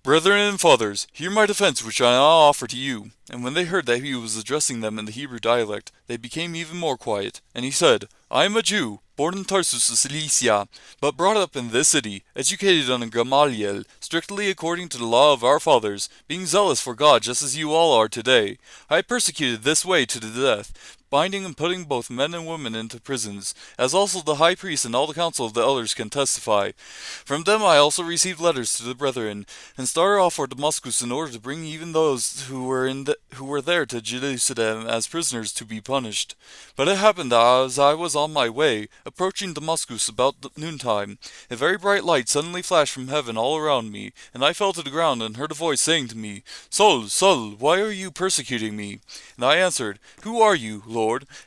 Brethren and fathers, hear my defense which I now offer to you. And when they heard that he was addressing them in the Hebrew dialect, they became even more quiet. And he said, I am a Jew, born in Tarsus of Cilicia, but brought up in this city, educated under Gamaliel, strictly according to the law of our fathers, being zealous for God just as you all are today. I persecuted this way to the death, binding and putting both men and women into prisons, as also the high priest and all the council of the elders can testify. From them I also received letters to the brethren, and started off for Damascus in order to bring even those who were there to Jerusalem as prisoners to be punished. But it happened that as I was on my way, approaching Damascus about noontime, a very bright light suddenly flashed from heaven all around me, and I fell to the ground and heard a voice saying to me, Saul, Saul, why are you persecuting me? And I answered, Who are you, Lord?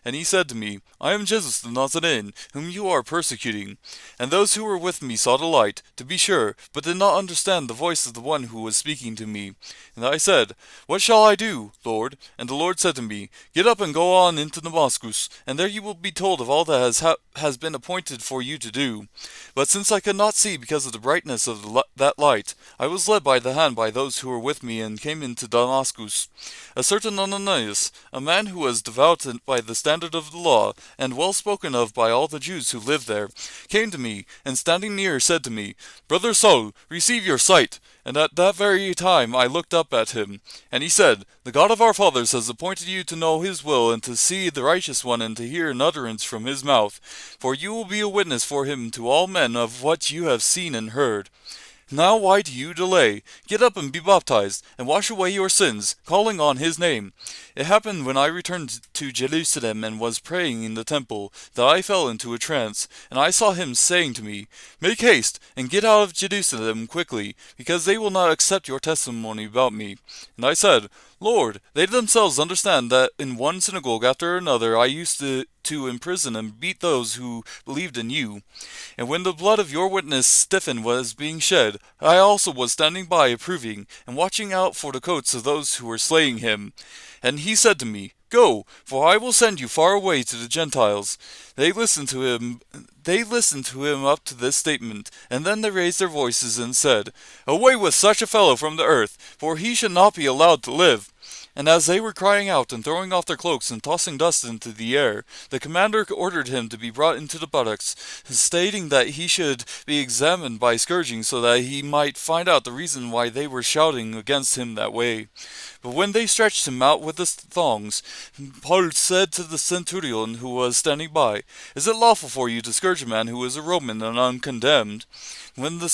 And he said to me, I am Jesus the Nazarene, whom you are persecuting. And those who were with me saw the light, to be sure, but did not understand the voice of the one who was speaking to me. And I said, What shall I do, Lord? And the Lord said to me, Get up and go on into Damascus, and there you will be told of all that has been appointed for you to do. But since I could not see because of the brightness of that light, I was led by the hand by those who were with me and came into Damascus. A certain Ananias, a man who was devout by the standard of the law, and well spoken of by all the Jews who lived there, came to me, and standing near said to me, Brother Saul, receive your sight. And at that very time I looked up at him. And he said, The God of our fathers has appointed you to know his will, and to see the righteous one, and to hear an utterance from his mouth. For you will be a witness for him to all men of what you have seen and heard. Now why do you delay? Get up and be baptized, and wash away your sins, calling on his name. It happened when I returned to Jerusalem and was praying in the temple, that I fell into a trance, and I saw him saying to me, Make haste, and get out of Jerusalem quickly, because they will not accept your testimony about me. And I said, Lord, they themselves understand that in one synagogue after another I used to imprison and beat those who believed in you. And when the blood of your witness Stephen was being shed, I also was standing by approving, and watching out for the coats of those who were slaying him. And he said to me, Go, for I will send you far away to the Gentiles. They listened to him up to this statement, and then they raised their voices and said, Away with such a fellow from the earth, for he should not be allowed to live. And as they were crying out and throwing off their cloaks and tossing dust into the air, the commander ordered him to be brought into the buttocks, stating that he should be examined by scourging so that he might find out the reason why they were shouting against him that way. But when they stretched him out with the thongs, Paul said to the centurion who was standing by, Is it lawful for you to scourge a man who is a Roman and uncondemned? When the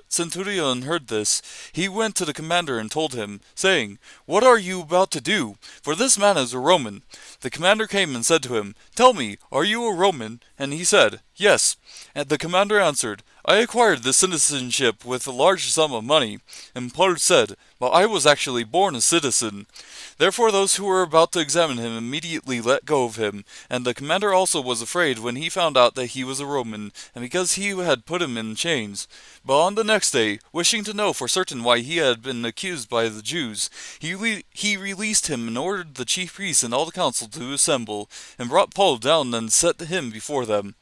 centurion heard this, he went to the commander and told him, saying, What are you about to do? For this man is a Roman. The commander came and said to him, Tell me, are you a Roman? And he said, Yes. And the commander answered, I acquired this citizenship with a large sum of money. And Paul said, But I was actually born a citizen. Therefore those who were about to examine him immediately let go of him, and the commander also was afraid when he found out that he was a Roman, and because he had put him in chains. But on the next day, wishing to know for certain why he had been accused by the Jews, he released him and ordered the chief priests and all the council to assemble, and brought Paul down and set him before them.